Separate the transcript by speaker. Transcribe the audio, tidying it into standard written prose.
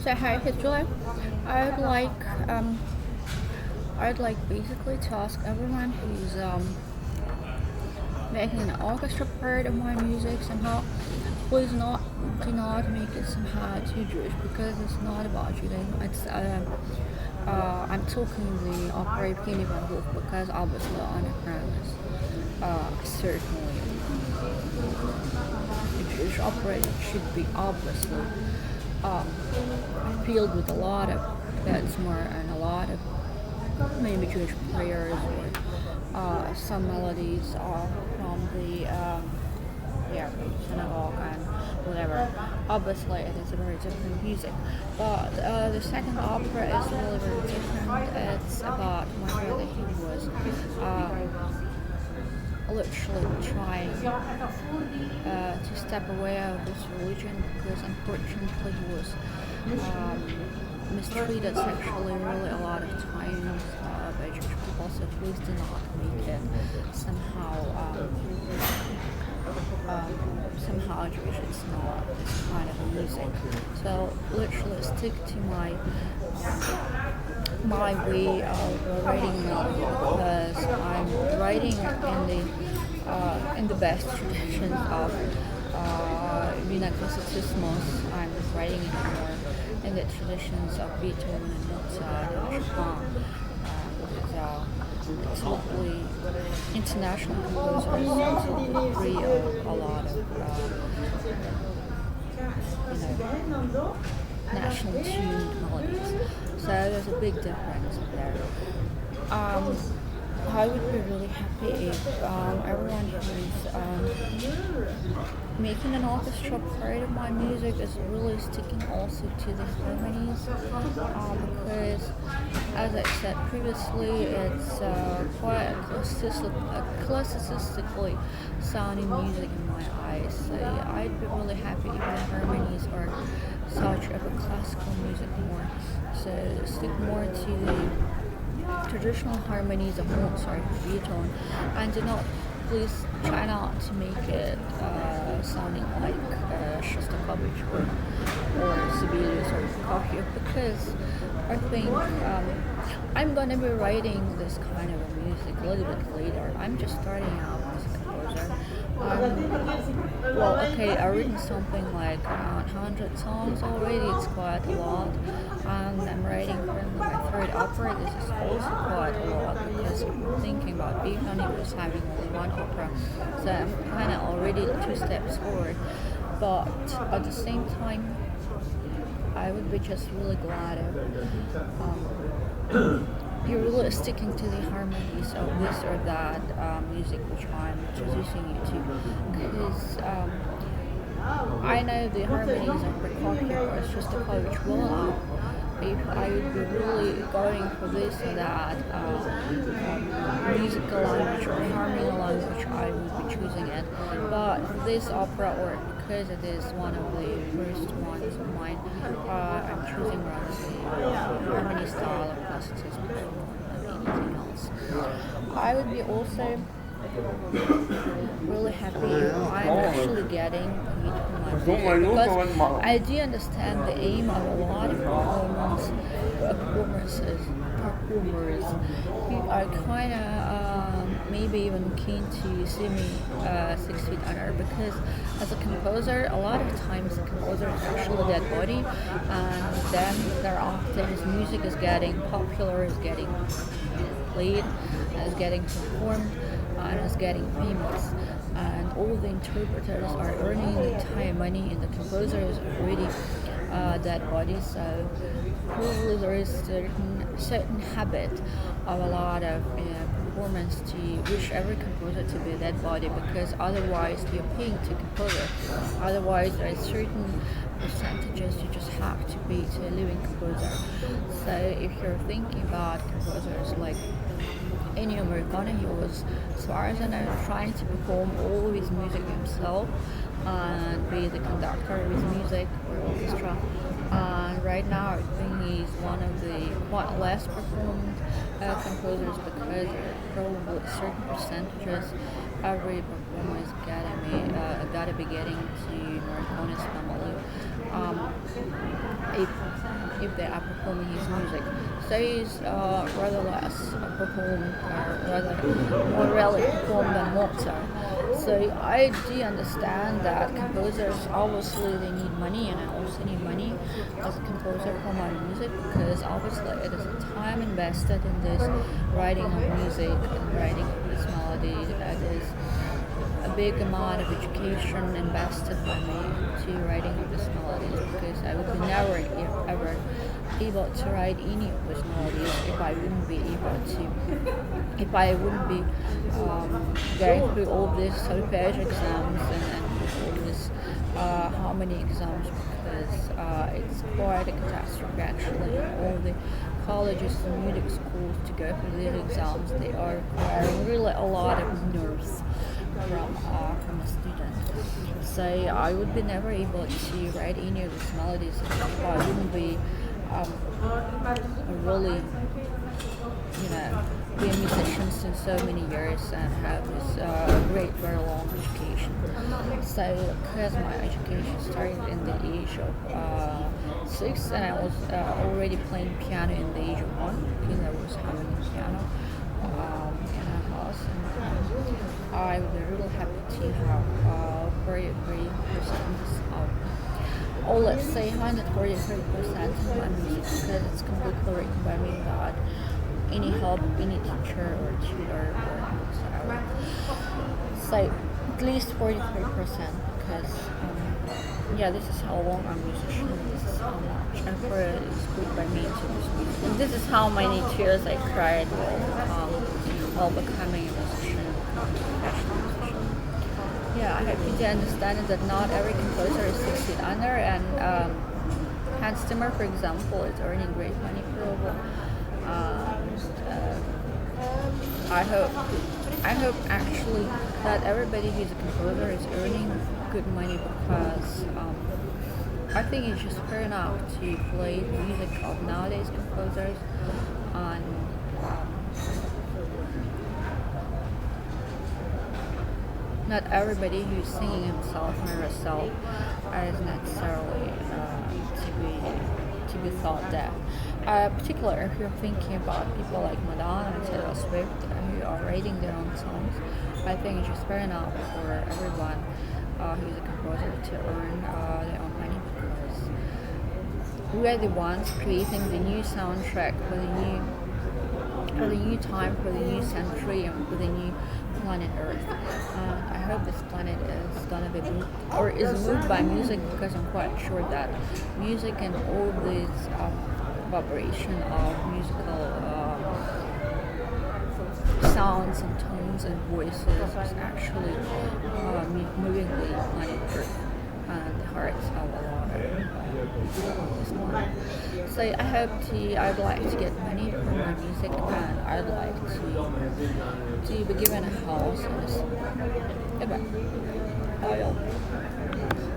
Speaker 1: So hi, Hitler. I'd like um, I'd like basically to ask everyone who's making an orchestra part of my music somehow, please not do not make it somehow too Jewish because it's not about Judaism. I'm talking the opera piano wolf because obviously on a premise, certainly the Jewish opera should be obviously um, filled with a lot of Betzmer and a lot of maybe Jewish prayers or some melodies from the synagogue and whatever. Obviously, it is a very different music, but the second opera is really very different. It's about my brother who was literally trying to step away out of this religion because unfortunately he was mistreated sexually really a lot of times by Jewish people, so please do not make it somehow somehow Jewish. It's not this kind of music. So literally stick to my way of writing melody because I'm writing in the best traditions of Vina Classicismus. I'm writing it more in the traditions of Beethoven and Mozart and Chopin. Absolutely international composers absolutely free of a lot of national tuned melodies. So there's a big difference there. Um, I would be really happy if everyone who's making an orchestra part of my music is really sticking also to the harmonies because, as I said previously, it's quite a classicistically sounding music in my eyes. So I'd be really happy if the harmonies are such of a classical music more. So stick more to the traditional harmonies of Mozart and Beethoven, and do not please try not to make it sounding like Shostakovich or Sibelius or Prokofiev because I think I'm gonna be writing this kind of a music a little bit later. I'm just starting out as a composer. Well, okay, I've written something like 100 songs already. It's quite a lot, and I'm writing currently my third opera. This is also quite a lot because I'm thinking about Beethoven was having only one opera, so I'm kind of already 2 steps forward. But at the same time, I would be just really glad if you're really sticking to the harmonies of this or that music which I'm introducing you to. Because I know the harmonies of Prokofiev or Shostakovich well enough. If I would be really going for this or that musical language or harmony language, I would be choosing it. But for this opera, or because it is one of the first ones of mine, I'm choosing rather the harmony style of classicism than anything else. I would be also really happy I'm actually getting paid for my music because I do understand the aim of a lot of performers who are kind of maybe even keen to see me 6 feet under because as a composer a lot of times the composer is actually a dead body and then thereafter his music is getting popular, is getting played, is getting performed and is getting famous, and all the interpreters are earning the entire money, and the composer is already dead body. So probably there is certain habit of a lot of performance to wish every composer to be a dead body because otherwise you're paying to composer. Otherwise there are certain percentages you just have to pay to a living composer. So if you're thinking about composers like Ennio Morricone, he was, as far as I know, trying to perform all of his music himself and be the conductor of his music or orchestra. And right now, I think he's one of the quite less performed composers because probably certain percentages every performer is gotta be getting to Morricone's family. if if they are performing his music. So he's rather less performed, rather more rarely performed than Mozart. So I do understand that composers obviously they need money, and I also need money as a composer for my music because obviously it is a time invested in this writing of music and writing of this melody. That is a big amount of education invested by me to writing of these melodies because I would be never ever able to write any of these melodies if I wouldn't be going through all these solfege exams and all these harmony exams because it's quite a catastrophe actually. All the colleges and music schools to go through these exams they are requiring really a lot of nerves from a student. So I would be never able to write any of these melodies if I wouldn't be really, be a musician since so many years and have this great, very long education. So because my education started in the age of 6 and I was already playing piano in the age of 1 because I was having a piano in our house. And I would be really happy to have 43% of, or let's say 143% of my music because it's completely written by me without any help, any teacher or tutor or whatever. So at least 43% because this is how long I'm a musician, this is how much effort is put by me into this music. And this is how many tears I cried while becoming a musician, becoming a professional musician. Yeah, I hope you do understand that not every composer is 6 feet under, and Hans Zimmer, for example, is earning great money probably. I hope actually that everybody who's a composer is earning good money because I think it's just fair enough to play the music of nowadays composers and not everybody who's singing himself or herself is necessarily to be thought deaf. Particularly if you're thinking about people like Madonna and Taylor Swift who are writing their own songs, I think it's just fair enough for everyone who's a composer to earn their own money because we are the ones creating the new soundtrack for the new time, for the new century, and for the new planet Earth. I hope this planet is gonna be moved, or is moved by music because I'm quite sure that music and all these vibration of musical sounds and tones and voices is actually moving the planet Earth and the hearts of a lot of this planet. So I'd like to get money from my music and I'd like to be given a house and a goodbye. Bye.